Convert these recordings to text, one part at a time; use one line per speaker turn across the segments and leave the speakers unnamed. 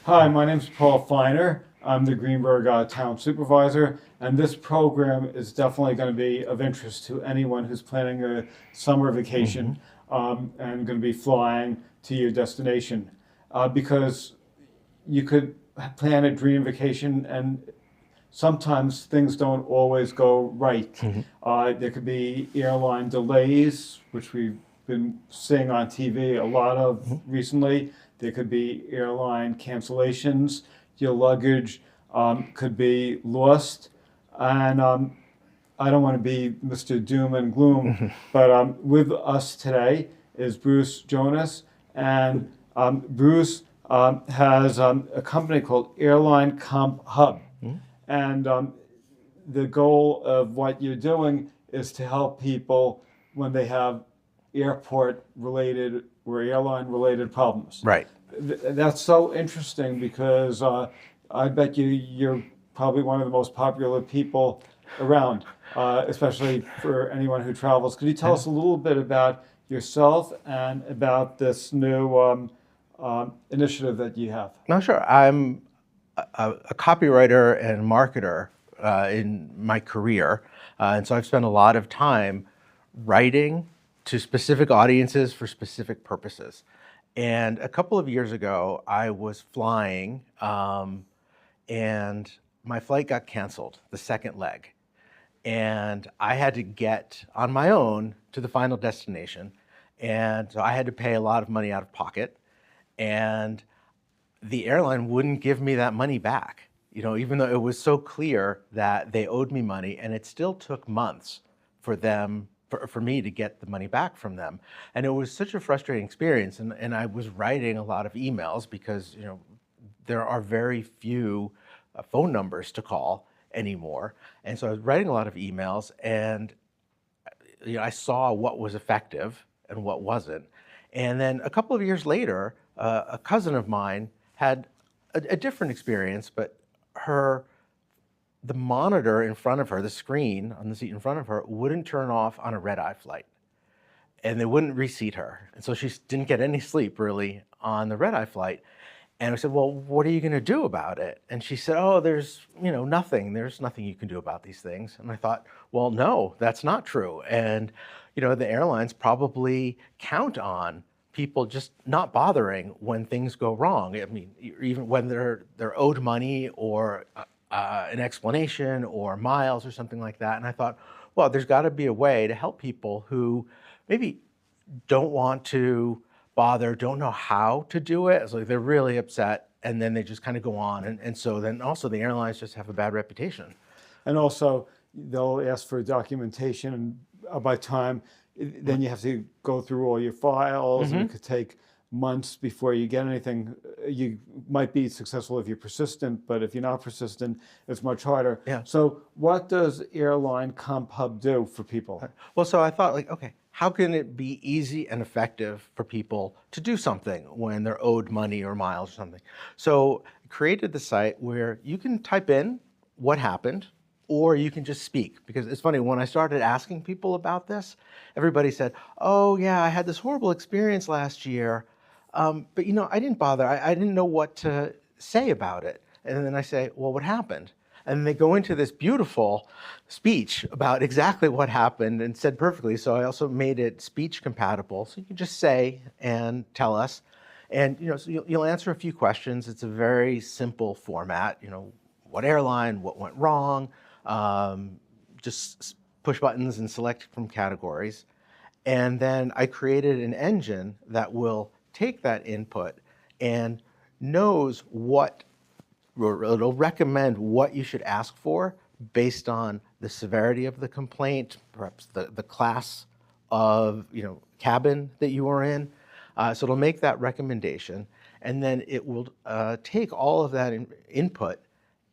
Hi, my name is Paul Feiner. I'm the Greenburgh Town Supervisor, and this program is definitely going to be of interest to anyone who's planning a summer vacation and going to be flying to your destination. Because you could plan a dream vacation and sometimes things don't always go right. There could be airline delays, which we've been seeing on TV a lot of recently. There could be airline cancellations. Your luggage could be lost. And I don't want to be Mr. Doom and Gloom, but with us today is Bruce Jonas. And Bruce has a company called Airline Comp Hub. And the goal of what you're doing is to help people when they have airport-related or airline-related problems.
Right.
That's so interesting because I bet you're probably one of the most popular people around, especially for anyone who travels. Could you tell us a little bit about yourself and about this new initiative that you have?
No, sure. I'm a copywriter and marketer in my career, and so I've spent a lot of time writing to specific audiences for specific purposes. And a couple of years ago, I was flying, and my flight got canceled, the second leg. And I had to get on my own to the final destination. And so I had to pay a lot of money out of pocket. And the airline wouldn't give me that money back, even though it was so clear that they owed me money, and it still took months for me to get the money back from them. And it was such a frustrating experience. And I was writing a lot of emails because, there are very few phone numbers to call anymore. And so I was writing a lot of emails, and I saw what was effective and what wasn't. And then a couple of years later, a cousin of mine had a different experience, but the monitor in front of her, the screen on the seat in front of her, wouldn't turn off on a red-eye flight. And they wouldn't reseat her. And so she didn't get any sleep, really, on the red-eye flight. And I said, well, what are you going to do about it? And she said, oh, there's nothing. There's nothing you can do about these things. And I thought, well, no, that's not true. And the airlines probably count on people just not bothering when things go wrong. I mean, even when they're owed money or an explanation or miles or something like that. And I thought, well, there's got to be a way to help people who maybe don't want to bother, don't know how to do it. It's like they're really upset, and then they just kind of go on. And so then also the airlines just have a bad reputation.
And also they'll ask for documentation, and by time, then you have to go through all your files, and it could take months before you get anything. You might be successful if you're persistent, but if you're not persistent, it's much harder.
Yeah.
So what does Airline Comp Hub do for people?
Well, so I thought, okay, how can it be easy and effective for people to do something when they're owed money or miles or something? So I created the site where you can type in what happened, or you can just speak. Because it's funny, when I started asking people about this, everybody said, oh yeah, I had this horrible experience last year, but I didn't bother. I didn't know what to say about it. And then I say, well, what happened? And they go into this beautiful speech about exactly what happened and said perfectly. So I also made it speech compatible. So you can just say and tell us. And so you'll answer a few questions. It's a very simple format. What airline, what went wrong, just push buttons and select from categories. And then I created an engine that will take that input and knows it'll recommend what you should ask for based on the severity of the complaint, perhaps the class of cabin that you are in. So it'll make that recommendation, and then it will take all of that input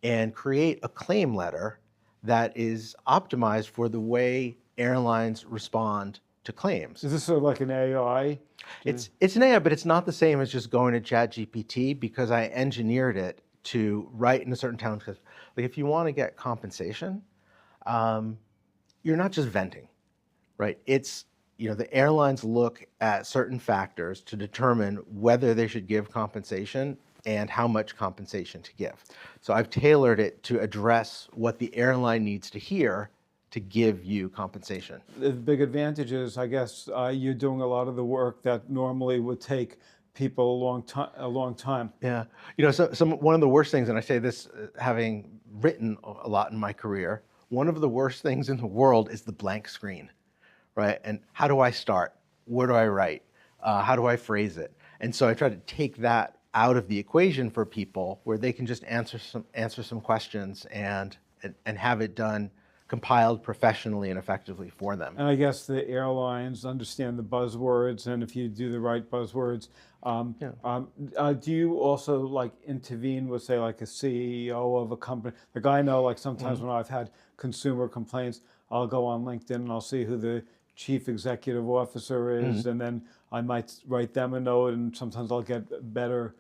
and create a claim letter that is optimized for the way airlines respond to claims.
Is this sort of like an AI?
It's an AI, but it's not the same as just going to ChatGPT, because I engineered it to write in a certain tone. Because if you want to get compensation, you're not just venting, right? It's the airlines look at certain factors to determine whether they should give compensation and how much compensation to give. So I've tailored it to address what the airline needs to hear to give you compensation.
The big advantage is, I guess, you're doing a lot of the work that normally would take people a long time.
Yeah, one of the worst things, and I say this having written a lot in my career, one of the worst things in the world is the blank screen, right? And how do I start? Where do I write? How do I phrase it? And so I try to take that out of the equation for people, where they can just answer some questions and have it done, compiled professionally and effectively for them.
And I guess the airlines understand the buzzwords, and if you do the right buzzwords, do you also like intervene with, say, like a CEO of a company? Like, I know, like, sometimes when I've had consumer complaints, I'll go on LinkedIn and I'll see who the chief executive officer is, and then I might write them a note, and sometimes I'll get better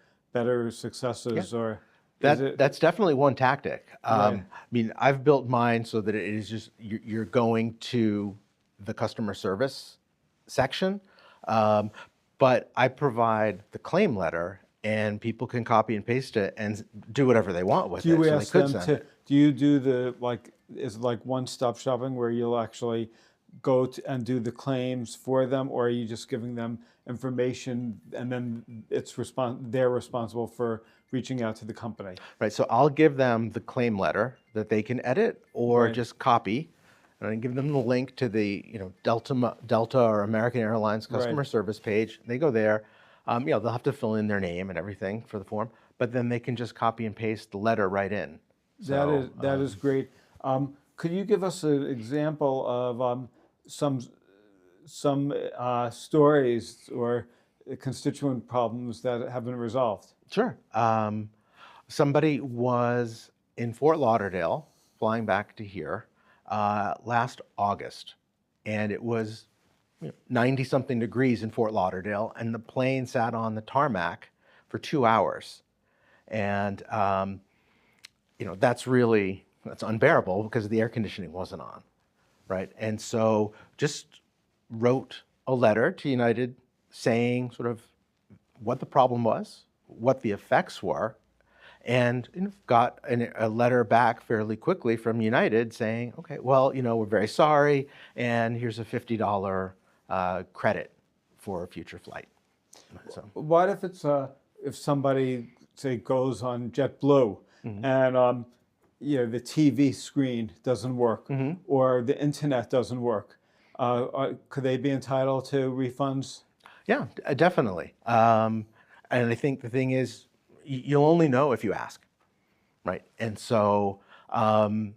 successes. Or
that's definitely one tactic.
Right.
I mean, I've built mine so that it is just you're going to the customer service section, but I provide the claim letter, and people can copy and paste it and do whatever they want with it.
Do you
So
ask
they could
them
send
to?
it.
Do you do the, like? Is it like one-stop shopping where you'll actually go to and do the claims for them, or are you just giving them information and then they're responsible for reaching out to the company?
Right. So I'll give them the claim letter that they can edit or
Right.
just copy, and I give them the link to the Delta or American Airlines customer
Right.
service page. They go there. They'll have to fill in their name and everything for the form, but then they can just copy and paste the letter right in.
That is great. Could you give us an example of some stories or constituent problems that have been resolved?
Sure. Somebody was in Fort Lauderdale flying back to here last August, and it was 90-something degrees in Fort Lauderdale, and the plane sat on the tarmac for 2 hours. And that's unbearable because the air conditioning wasn't on, right? And so just wrote a letter to United saying sort of what the problem was, what the effects were, and got a letter back fairly quickly from United saying, okay, well, we're very sorry, and here's a $50 credit for a future flight. So,
What if it's if somebody, say, goes on JetBlue and the TV screen doesn't work or the internet doesn't work? Could they be entitled to refunds?
yeah, definitely. And I think the thing is, you'll only know if you ask, right? And so, and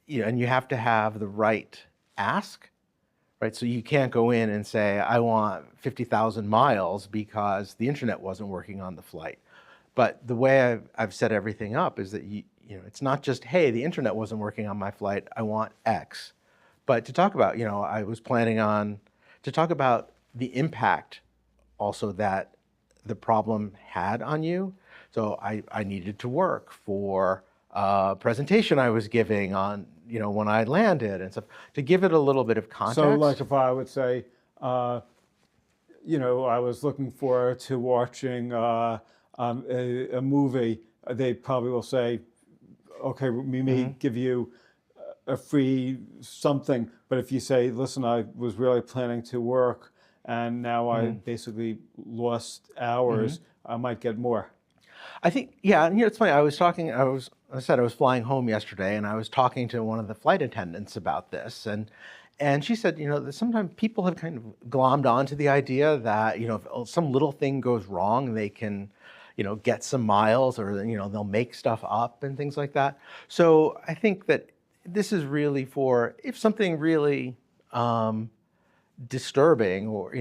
you have to have the right ask, right? So you can't go in and say, I want 50,000 miles because the internet wasn't working on the flight. But the way I've set everything up is that it's not just, hey, the internet wasn't working on my flight, I want X. But to talk about, I was planning on to talk about the impact also that the problem had on you. So I needed to work for a presentation I was giving on, when I landed and stuff, to give it a little bit of context.
So, like, if I would say, I was looking forward to watching a movie, they probably will say, okay, we may give you a free something, but if you say, listen, I was really planning to work and now I basically lost hours, I might get more.
I think, yeah, it's funny. I said I was flying home yesterday, and I was talking to one of the flight attendants about this, and she said, that sometimes people have kind of glommed onto the idea that, if some little thing goes wrong, they can, get some miles, or, they'll make stuff up and things like that. So I think that this is really for if something really disturbing or,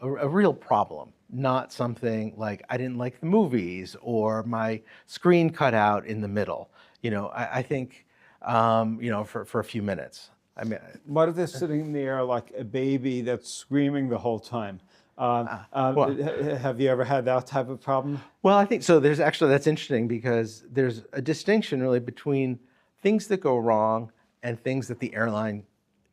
a real problem. Not something like I didn't like the movies or my screen cut out in the middle. I think, for a few minutes. I mean,
what if they're sitting there like a baby that's screaming the whole time? Have you ever had that type of problem?
Well, I think so. That's interesting because there's a distinction really between things that go wrong and things that the airline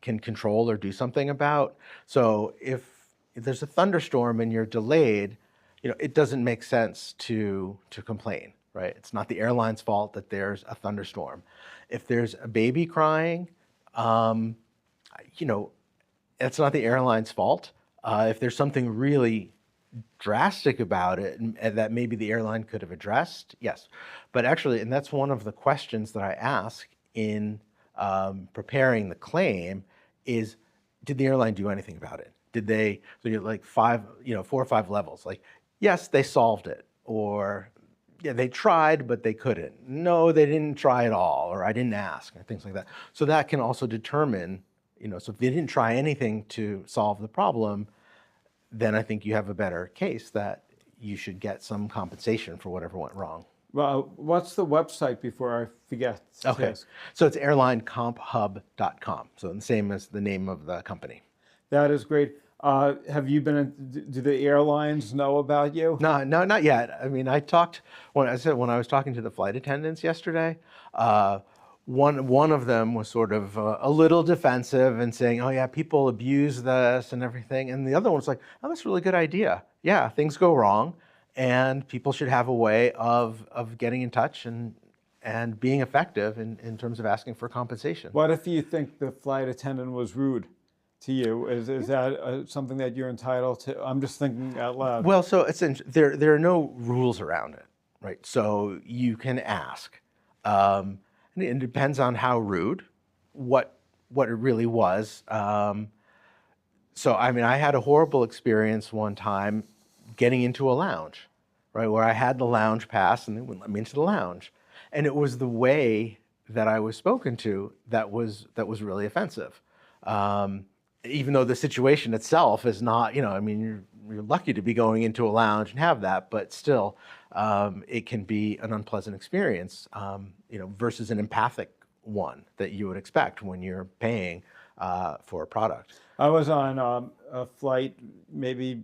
can control or do something about. So if there's a thunderstorm and you're delayed, it doesn't make sense to complain, right? It's not the airline's fault that there's a thunderstorm. If there's a baby crying, it's not the airline's fault. If there's something really drastic about it and that maybe the airline could have addressed, yes. But actually, and that's one of the questions that I ask in preparing the claim is, did the airline do anything about it? Did they, so you're like 4 or 5 levels, like, yes, they solved it, or yeah, they tried, but they couldn't. No, they didn't try at all, or I didn't ask, and things like that. So that can also determine, so if they didn't try anything to solve the problem, then I think you have a better case that you should get some compensation for whatever went wrong.
Well, what's the website before I forget to
Okay,
ask?
so it's airlineCompHub.com, so the same as the name of the company.
That is great. Have you been? Do the airlines know about you?
No, not yet. I mean, when I was talking to the flight attendants yesterday, one of them was sort of a little defensive and saying, "Oh yeah, people abuse this and everything," and the other one was like, "Oh, that's a really good idea. Yeah, things go wrong, and people should have a way of getting in touch and being effective in terms of asking for compensation."
What if you think the flight attendant was rude to you? Is that something that you're entitled to? I'm just thinking out loud.
Well, so there are no rules around it, right? So you can ask. And it depends on how rude, what it really was. So I mean, I had a horrible experience one time getting into a lounge, right, where I had the lounge pass and they wouldn't let me into the lounge, and it was the way that I was spoken to that was really offensive. Even though the situation itself is not, I mean, you're lucky to be going into a lounge and have that, but still, it can be an unpleasant experience, versus an empathic one that you would expect when you're paying for a product.
I was on a flight maybe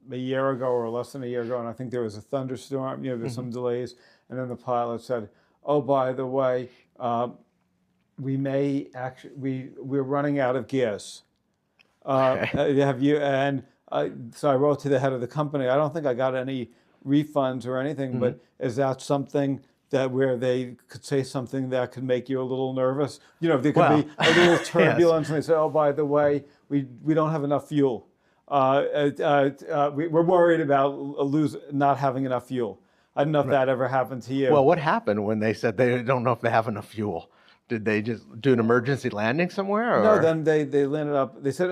a year ago or less than a year ago, and I think there was a thunderstorm. There's some delays, and then the pilot said, "Oh, by the way, we're running out of gas." Have you? And so I wrote to the head of the company. I don't think I got any refunds or anything, but is that something that where they could say something that could make you a little nervous? There could be a little turbulence, and they say, "Oh, by the way, we don't have enough fuel. We're worried about not having enough fuel." I don't know if that ever happened to you.
Well, what happened when they said they don't know if they have enough fuel? Did they just do an emergency landing somewhere? Or?
No, then they landed up. They said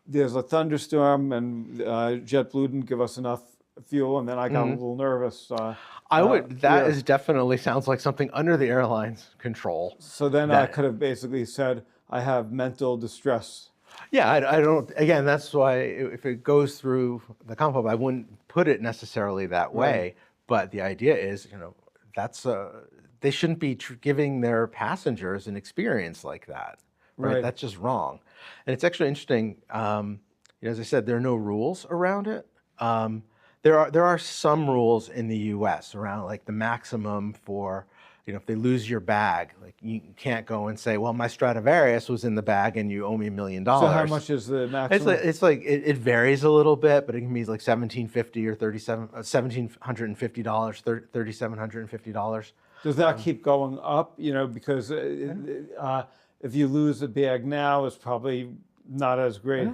there's a thunderstorm and JetBlue didn't give us enough fuel, and then I got a little nervous.
That is definitely sounds like something under the airline's control.
So then I could have basically said I have mental distress.
Yeah, I don't. Again, that's why if it goes through the Comp Hub, I wouldn't put it necessarily that way.
Right.
But the idea is, that's they shouldn't be giving their passengers an experience like that. Right? That's just wrong. And it's actually interesting. As I said, there are no rules around it. There are some rules in the U.S. around like the maximum for, if they lose your bag, like you can't go and say, well, my Stradivarius was in the bag and you owe me $1 million.
So how much is the maximum?
It varies a little bit, but it can be like $1,750 or $1,750, $3,750.
Does that keep going up? Because if you lose a bag now, it's probably not as great.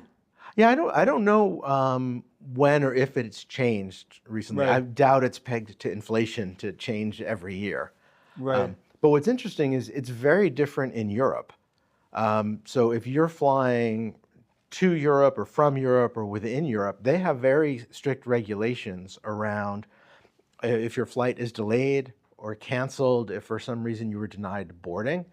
Yeah, I don't know when or if it's changed recently.
Right.
I doubt it's pegged to inflation to change every year.
Right.
But what's interesting is it's very different in Europe. So if you're flying to Europe or from Europe or within Europe, they have very strict regulations around if your flight is delayed or canceled, if for some reason you were denied boarding,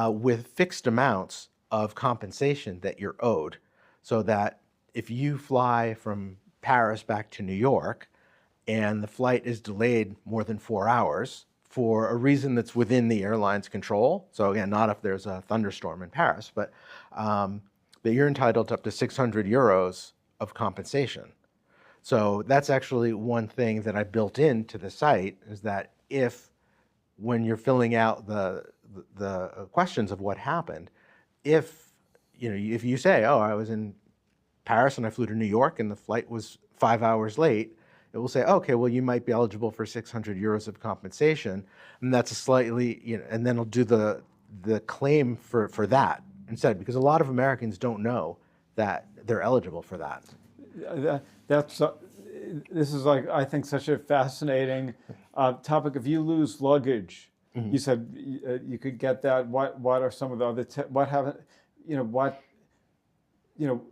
with fixed amounts of compensation that you're owed. So that if you fly from Paris back to New York and the flight is delayed more than 4 hours for a reason that's within the airline's control, so again, not if there's a thunderstorm in Paris, but that you're entitled to up to 600 euros of compensation. So that's actually one thing that I built into the site, is that if, when you're filling out the questions of what happened, if you say, oh, I was in Paris and I flew to New York and the flight was 5 hours late, it will say, okay, well, you might be eligible for 600 euros of compensation, and that's a slightly, and then it'll do the claim for that instead, because a lot of Americans don't know that they're eligible for that.
That's this is like, I think, such a fascinating topic. If you lose luggage, you said you could get that. What are some of the other what haven't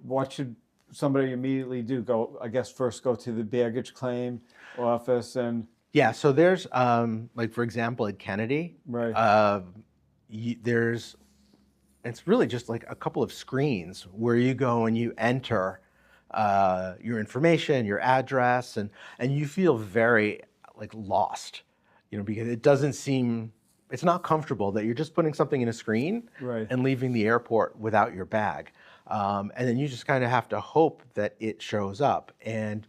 what should somebody immediately do? Go, I guess, first go to the baggage claim office and.
Yeah, so there's like, for example, at Kennedy,
Right.
There's, it's really just like a couple of screens where you go and you enter your information, your address, and you feel very like lost, because it doesn't seem, it's not comfortable that you're just putting something in a screen
Right.
and leaving the airport without your bag. And then you just kind of have to hope that it shows up. And,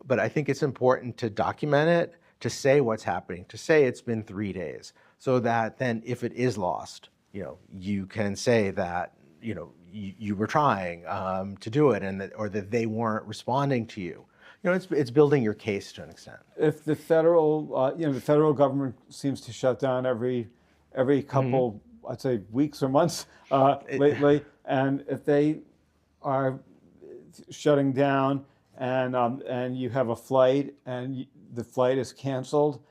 but I think it's important to document it, to say what's happening, to say it's been 3 days, so that then if it is lost, you can say that, you were trying to do it, and or that they weren't responding to you. It's building your case to an extent.
If the federal, the federal government seems to shut down every couple, I'd say, weeks or months lately, and if they are shutting down and you have a flight and the flight is canceled,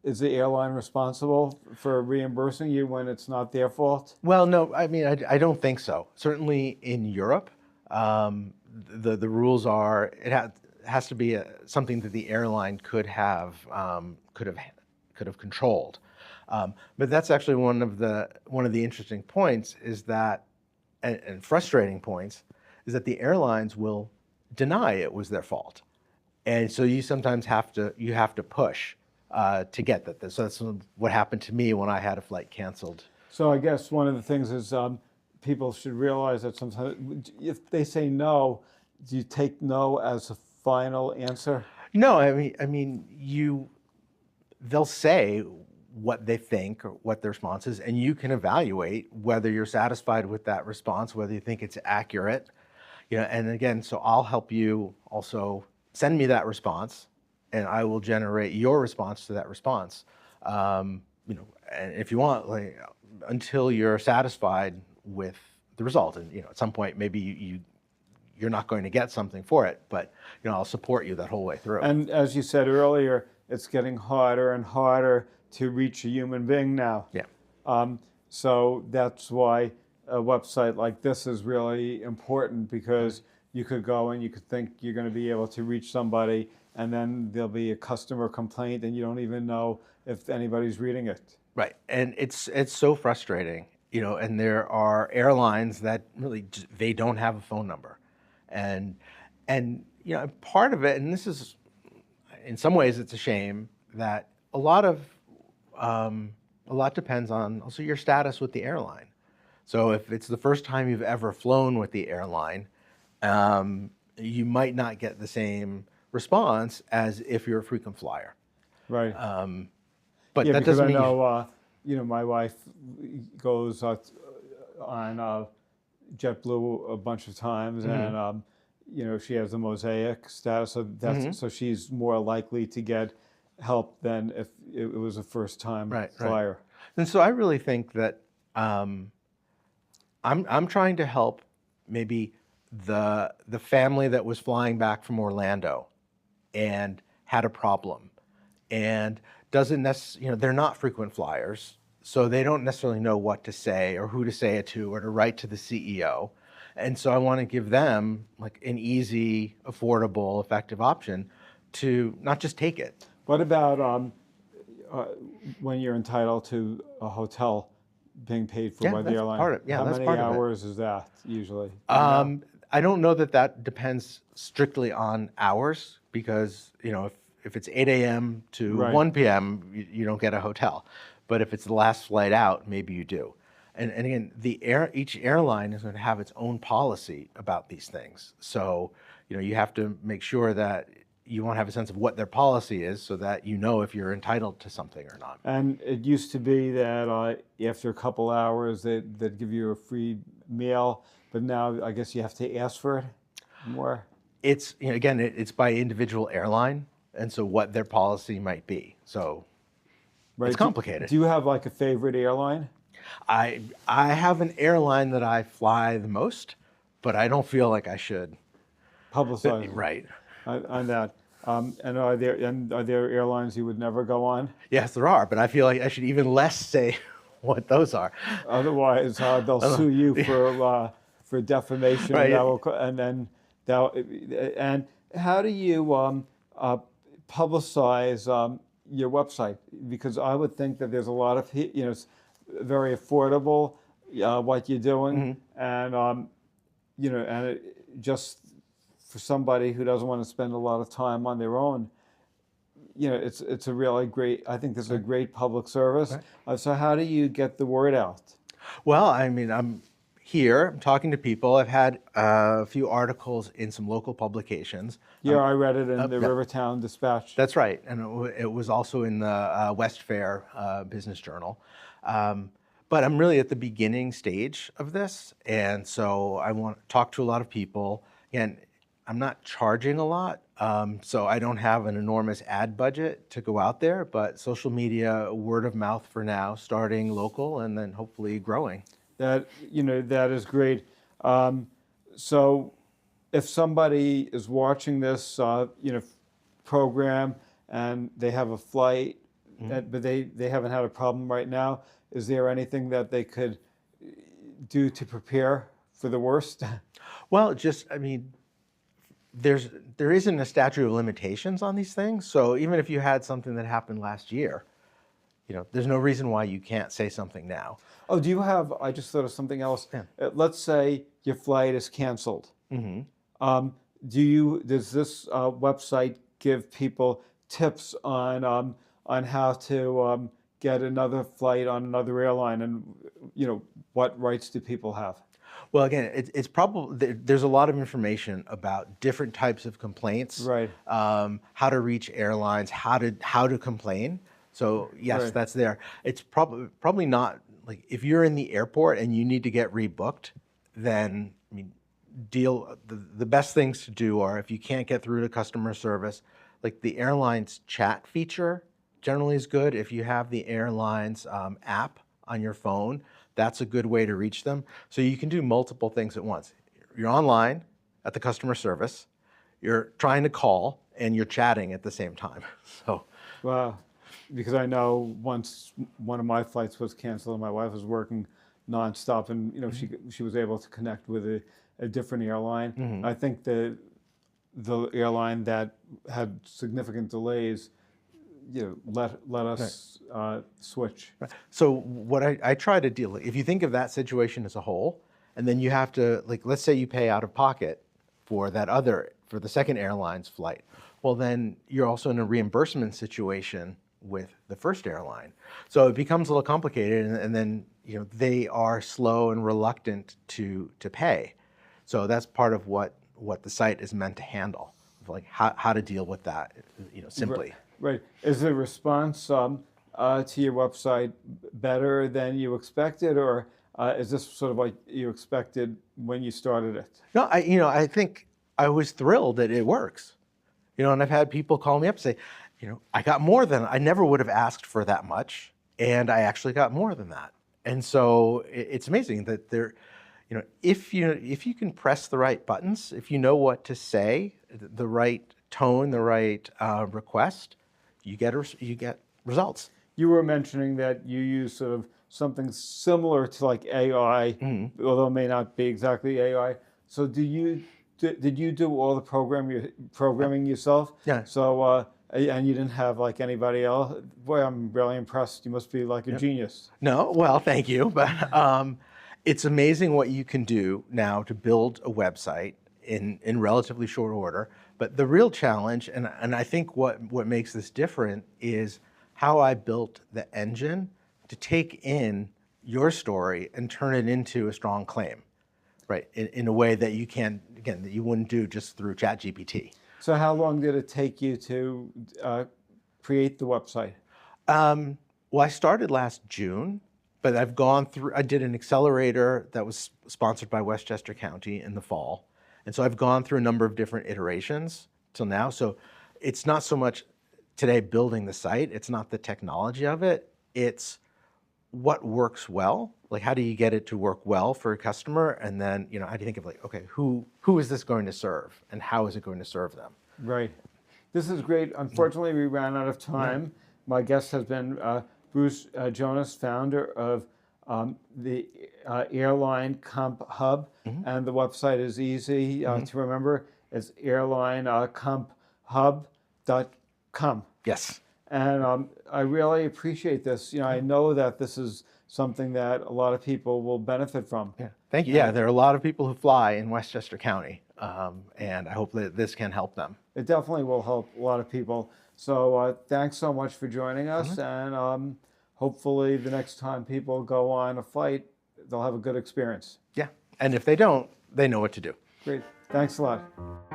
is the airline responsible for reimbursing you when it's not their fault?
Well, no, I mean, I don't think so. Certainly in Europe, the rules are, it has to be something that the airline could have controlled. But that's actually one of the interesting points is that, and frustrating points, is that the airlines will deny it was their fault, and so you sometimes have to push to get that. So that's what happened to me when I had a flight canceled.
So I guess one of the things is people should realize that sometimes if they say no, do you take no as a final answer?
No, I mean, they'll say what they think or what the response is, and you can evaluate whether you're satisfied with that response, whether you think it's accurate. And again, so I'll help you also send me that response, and I will generate your response to that response. And if you want, like, until you're satisfied with the result, and at some point maybe you're not going to get something for it, but I'll support you that whole way through.
And as you said earlier, it's getting harder and harder to reach a human being now.
Yeah.
So that's why a website like this is really important, because you could go and you could think you're going to be able to reach somebody, and then there'll be a customer complaint and you don't even know if anybody's reading it.
Right, and it's so frustrating, and there are airlines that really they don't have a phone number, and part of it, and this is, in some ways it's a shame, that a lot depends on also your status with the airline. So if it's the first time you've ever flown with the airline, you might not get the same response as if you're a frequent flyer.
Right.
But
yeah,
that
because
doesn't mean
I know, my wife goes on JetBlue a bunch of times, and she has the Mosaic status, so that's so she's more likely to get help than if it was a first-time flyer.
Right. And so I really think that I'm trying to help maybe the family that was flying back from Orlando and had a problem, and doesn't necessarily, they're not frequent flyers, so they don't necessarily know what to say or who to say it to or to write to the CEO. And so I want to give them like an easy, affordable, effective option to not just take it.
What about when you're entitled to a hotel being paid for by the airline? How many hours is that usually?
I don't know that depends strictly on hours, because if it's 8 a.m. to 1 p.m., you don't get a hotel. But if it's the last flight out, maybe you do. And again, each airline is going to have its own policy about these things. So you have to make sure that you want to have a sense of what their policy is, so that if you're entitled to something or not.
And it used to be that after a couple hours they'd give you a free meal, but now I guess you have to ask for it more.
It's, again, it's by individual airline, and so what their policy might be. So
Right.
it's complicated.
Do you have like a favorite airline?
I have an airline that I fly the most, but I don't feel like I should.
Publicize
Right.
on that. And are there airlines you would never go on?
Yes, there are, but I feel like I should even less say what those are.
Otherwise, they'll sue you for defamation.
Right.
And how do you publicize your website? Because I would think that there's a lot of it's very affordable what you're doing, and and just for somebody who doesn't want to spend a lot of time on their own, it's a really great. I think this is a great public service.
Right.
So how do you get the word out?
Well, I mean, I'm here, I'm talking to people. I've had a few articles in some local publications.
Yeah, I read it in the Rivertown Dispatch.
That's right, and it was also in the West Fair Business Journal. But I'm really at the beginning stage of this, and so I want to talk to a lot of people. And I'm not charging a lot, so I don't have an enormous ad budget to go out there, but social media, word of mouth for now, starting local and then hopefully growing.
That is great. So if somebody is watching this program and they have a flight, but they haven't had a problem right now, is there anything that they could do to prepare for the worst?
Well, there isn't a statute of limitations on these things. So even if you had something that happened last year, there's no reason why you can't say something now.
Oh, do you have, I just thought of something else.
Yeah.
Let's say your flight is canceled.
Mm-hmm.
Does this website give people tips on how to get another flight on another airline, and what rights do people have?
Well, again, it's probably there's a lot of information about different types of complaints,
Right.
How to reach airlines, how to complain. So yes,
Right.
that's there. It's probably not like if you're in the airport and you need to get rebooked, then the best things to do are if you can't get through to customer service, like the airline's chat feature generally is good. If you have the airline's app on your phone, that's a good way to reach them. So you can do multiple things at once. You're online at the customer service, you're trying to call, and you're chatting at the same time. So,
Well, because I know once one of my flights was canceled and my wife was working nonstop, and she was able to connect with a different airline. I think the airline that had significant delays, let us switch.
So what I try to deal with, if you think of that situation as a whole, and then you have to, let's say you pay out of pocket for the second airline's flight, well, then you're also in a reimbursement situation with the first airline. So it becomes a little complicated, and then they are slow and reluctant to pay. So that's part of what the site is meant to handle, like how to deal with that, simply.
Right. Is the response to your website better than you expected, or is this sort of like you expected when you started it?
No, I think I was thrilled that it works. And I've had people call me up and say, I got more than, I never would have asked for that much, and I actually got more than that. And so it's amazing that if you can press the right buttons, if you know what to say, the right tone, the right request, you get results.
You were mentioning that you use sort of something similar to like AI, although it may not be exactly AI. So did you do all the programming yourself?
Yeah.
So and you didn't have like anybody else? Boy, I'm really impressed. You must be like a genius.
No, well, thank you, but it's amazing what you can do now to build a website in relatively short order. But the real challenge, and I think what makes this different, is how I built the engine to take in your story and turn it into a strong claim, right? In a way that you can, again, that you wouldn't do just through ChatGPT.
So how long did it take you to create the website?
Well, I started last June, but I did an accelerator that was sponsored by Westchester County in the fall. And so I've gone through a number of different iterations till now. So it's not so much today building the site, it's not the technology of it, it's what works well. Like, how do you get it to work well for a customer? And then, how do you think of like, okay, who is this going to serve and how is it going to serve them?
Right. This is great. Unfortunately, we ran out of time. My guest has been Bruce Jonas, founder of the Airline Comp Hub, and the website is easy to remember. It's airlineCompHub.com.
Yes.
And I really appreciate this. I know that this is something that a lot of people will benefit from.
Yeah. Thank you. Yeah, there are a lot of people who fly in Westchester County, and I hope that this can help them.
It definitely will help a lot of people. So thanks so much for joining us, and hopefully the next time people go on a flight, they'll have a good experience.
Yeah, and if they don't, they know what to do.
Great. Thanks a lot.